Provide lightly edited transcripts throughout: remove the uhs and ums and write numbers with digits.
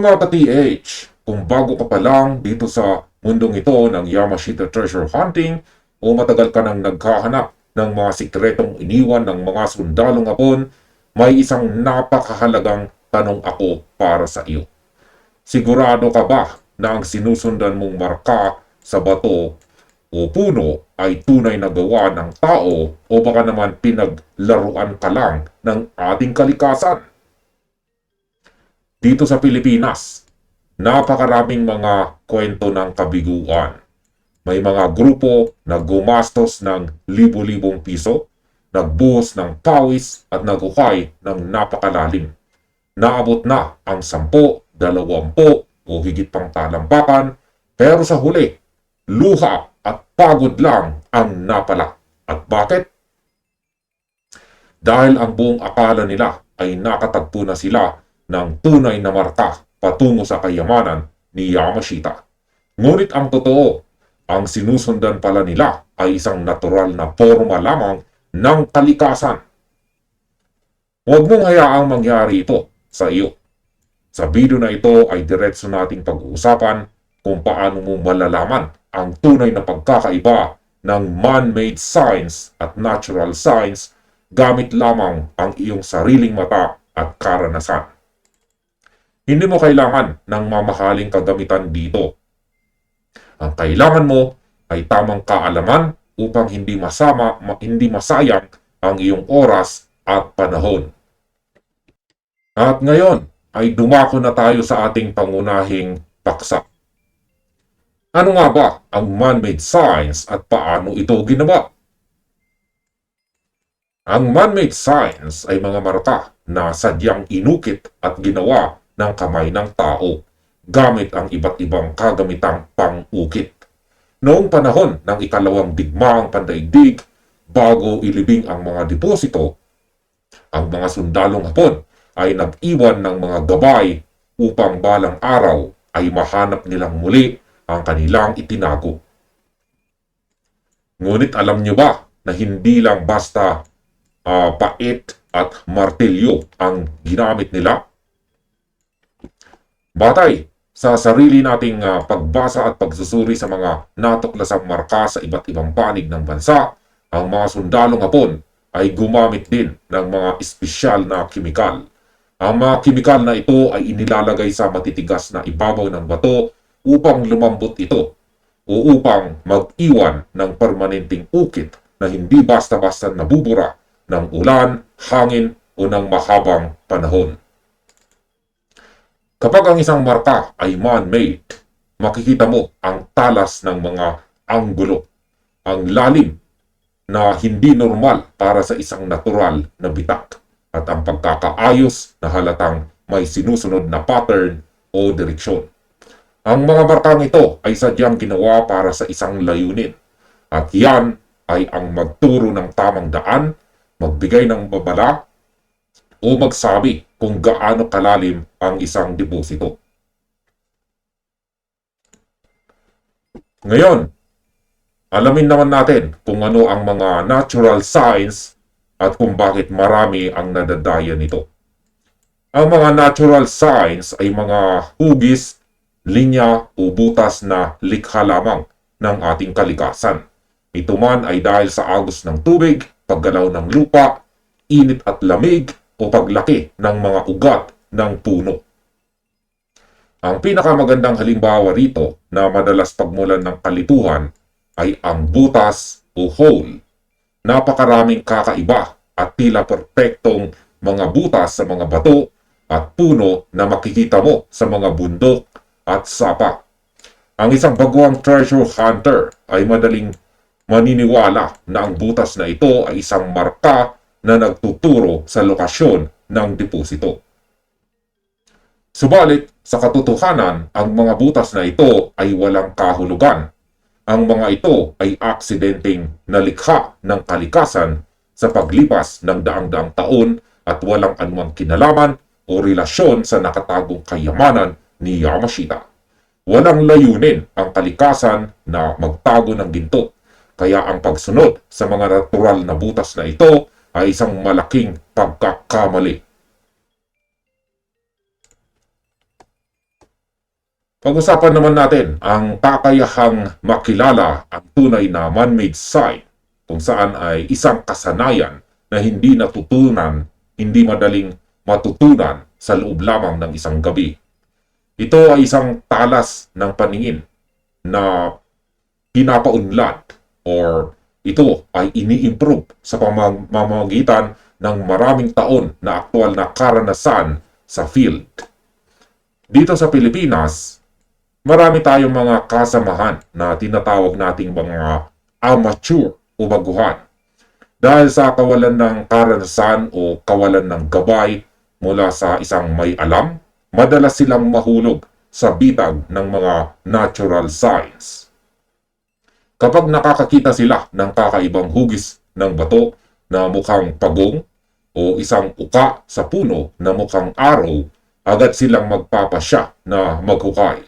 Mga ka-TH, kung bago ka pa lang dito sa mundong ito ng Yamashita Treasure Hunting o matagal ka nang naghahanap ng mga sikretong iniwan ng mga sundalong Hapon, may isang napakahalagang tanong ako para sa iyo. Sigurado ka ba na ang sinusundan mong marka sa bato o puno ay tunay na gawa ng tao o baka naman pinaglaruan ka lang ng ating kalikasan? Dito sa Pilipinas, napakaraming mga kwento ng kabiguan. May mga grupo na gumastos ng libo-libong piso, nagbuhos ng pawis at nagukay ng napakalalim. Naabot na ang 10, 20 o higit pang talampakan, pero sa huli, luha at pagod lang ang napala. At bakit? Dahil ang buong akala nila ay nakatagpo na sila ng tunay na marka patungo sa kayamanan ni Yamashita. Ngunit ang totoo, ang sinusundan pala nila ay isang natural na forma lamang ng kalikasan. Huwag mong hayaang mangyari ito sa iyo. Sa video na ito ay diretso nating pag-uusapan kung paano mo malalaman ang tunay na pagkakaiba ng man-made science at natural science gamit lamang ang iyong sariling mata at karanasan. Hindi mo kailangan ng mamahaling kagamitan dito. Ang kailangan mo ay tamang kaalaman upang hindi masayang ang iyong oras at panahon. At ngayon ay dumako na tayo sa ating pangunahing paksa. Ano nga ba ang man-made science at paano ito ginawa? Ang man-made science ay mga marka na sadyang inukit at ginawa ng kamay ng tao gamit ang iba't ibang kagamitang pang-ukit. Noong panahon ng ikalawang digmaang pandaigdig, bago ilibing ang mga deposito, ang mga sundalong Hapon ay nag-iwan ng mga gabay upang balang araw ay mahanap nilang muli ang kanilang itinago. Ngunit alam nyo ba na hindi lang basta pait at martilyo ang ginamit nila? Batay sa sarili nating pagbasa at pagsusuri sa mga natuklasang marka sa iba't ibang panig ng bansa, ang mga sundalong Hapon ay gumamit din ng mga espesyal na kimikal. Ang mga kimikal na ito ay inilalagay sa matitigas na ibabaw ng bato upang lumambot ito o upang mag-iwan ng permanenteng ukit na hindi basta-basta nabubura ng ulan, hangin o ng mahabang panahon. Kapag ang isang marka ay man-made, makikita mo ang talas ng mga anggulo, ang lalim na hindi normal para sa isang natural na bitak, at ang pagkakaayos na halatang may sinusunod na pattern o direksyon. Ang mga markang ito ay sadyang ginawa para sa isang layunin, at yan ay ang magturo ng tamang daan, magbigay ng babala, o magsabi kung gaano kalalim ang isang deposito. Ngayon, alamin naman natin kung ano ang mga natural science at kung bakit marami ang nadadaya nito. Ang mga natural science ay mga hugis, linya o butas na likha lamang ng ating kalikasan. Ito man ay dahil sa agos ng tubig, paggalaw ng lupa, init at lamig, o paglaki ng mga ugat ng puno. Ang pinakamagandang halimbawa rito na madalas pagmulan ng kalituhan ay ang butas o hole. Napakaraming kakaiba at tila perpektong mga butas sa mga bato at puno na makikita mo sa mga bundok at sapa. Ang isang baguang treasure hunter ay madaling maniniwala na ang butas na ito ay isang marka na nagtuturo sa lokasyon ng deposito. Subalit, sa katotohanan, ang mga butas na ito ay walang kahulugan. Ang mga ito ay aksidenteng nalikha ng kalikasan sa paglipas ng daang-daang taon at walang anumang kinalaman o relasyon sa nakatagong kayamanan ni Yamashita. Walang layunin ang kalikasan na magtago ng ginto, kaya ang pagsunod sa mga natural na butas na ito ay isang malaking pagkakamali. Pag-usapan naman natin ang kakayahang makilala ang tunay na man-made sign, kung saan ay isang kasanayan na hindi natutunan, hindi madaling matutunan sa loob lamang ng isang gabi. Ito ay isang talas ng paningin na pinapaunlad or ito ay ini-improve sa pamamagitan ng maraming taon na aktual na karanasan sa field. Dito sa Pilipinas, marami tayong mga kasamahan na tinatawag nating mga amateur o baguhan. Dahil sa kawalan ng karanasan o kawalan ng gabay mula sa isang may alam, madalas silang mahulog sa bitag ng mga natural signs. Kapag nakakakita sila ng kakaibang hugis ng bato na mukhang pagong o isang uka sa puno na mukhang araw, agad silang magpapasya na maghukay.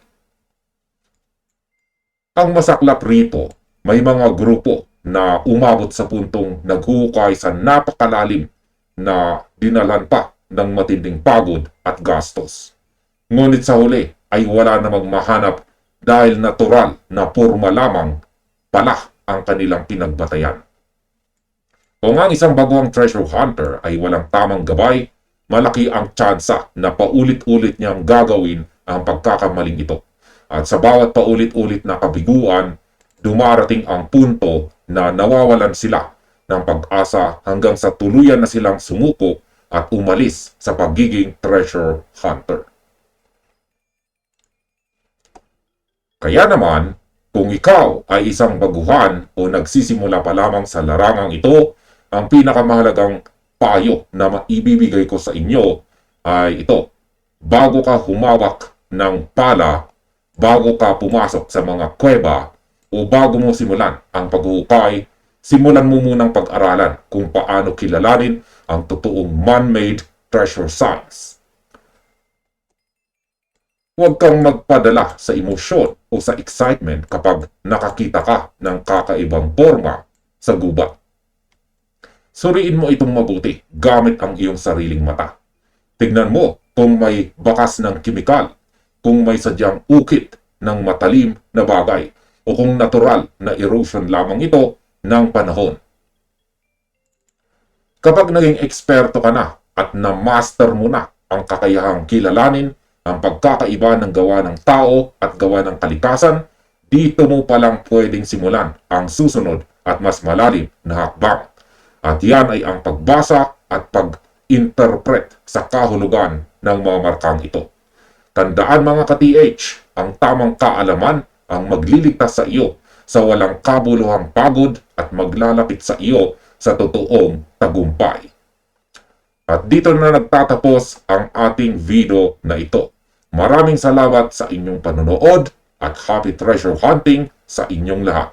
Ang masaklap rito, may mga grupo na umabot sa puntong naghuhukay sa napakalalim na dinalhan pa ng matinding pagod at gastos. Ngunit sa huli ay wala namang mahanap dahil natural na porma lamang pala ang kanilang pinagbatayan. Kung ang isang baguhang treasure hunter ay walang tamang gabay, malaki ang tsansa na paulit-ulit niyang gagawin ang pagkakamaling ito. At sa bawat paulit-ulit na kabiguan, dumarating ang punto na nawawalan sila ng pag-asa hanggang sa tuluyan na silang sumuko at umalis sa pagiging treasure hunter. Kaya naman, kung ikaw ay isang baguhan o nagsisimula pa lamang sa larangang ito, ang pinakamahalagang payo na maibibigay ko sa inyo ay ito. Bago ka humawak ng pala, bago ka pumasok sa mga kuweba, o bago mo simulan ang paghuhukay, simulan mo munang pag-aralan kung paano kilalanin ang totoong man-made treasure signs. Huwag kang magpadala sa emosyon o sa excitement kapag nakakita ka ng kakaibang porma sa gubat. Suriin mo itong mabuti gamit ang iyong sariling mata. Tignan mo kung may bakas ng kimikal, kung may sadyang ukit ng matalim na bagay, o kung natural na erosion lamang ito ng panahon. Kapag naging eksperto ka na at na-master mo na ang kakayahang kilalanin ang pagkakaiba ng gawa ng tao at gawa ng kalikasan, dito mo palang pwedeng simulan ang susunod at mas malalim na hakbang. At yan ay ang pagbasa at pag-interpret sa kahulugan ng mga markang ito. Tandaan mga ka-TH, ang tamang kaalaman ang magliligtas sa iyo sa walang kabuluhang pagod at maglalapit sa iyo sa totoong tagumpay. At dito na nagtatapos ang ating video na ito. Maraming salamat sa inyong panonood at happy treasure hunting sa inyong lahat.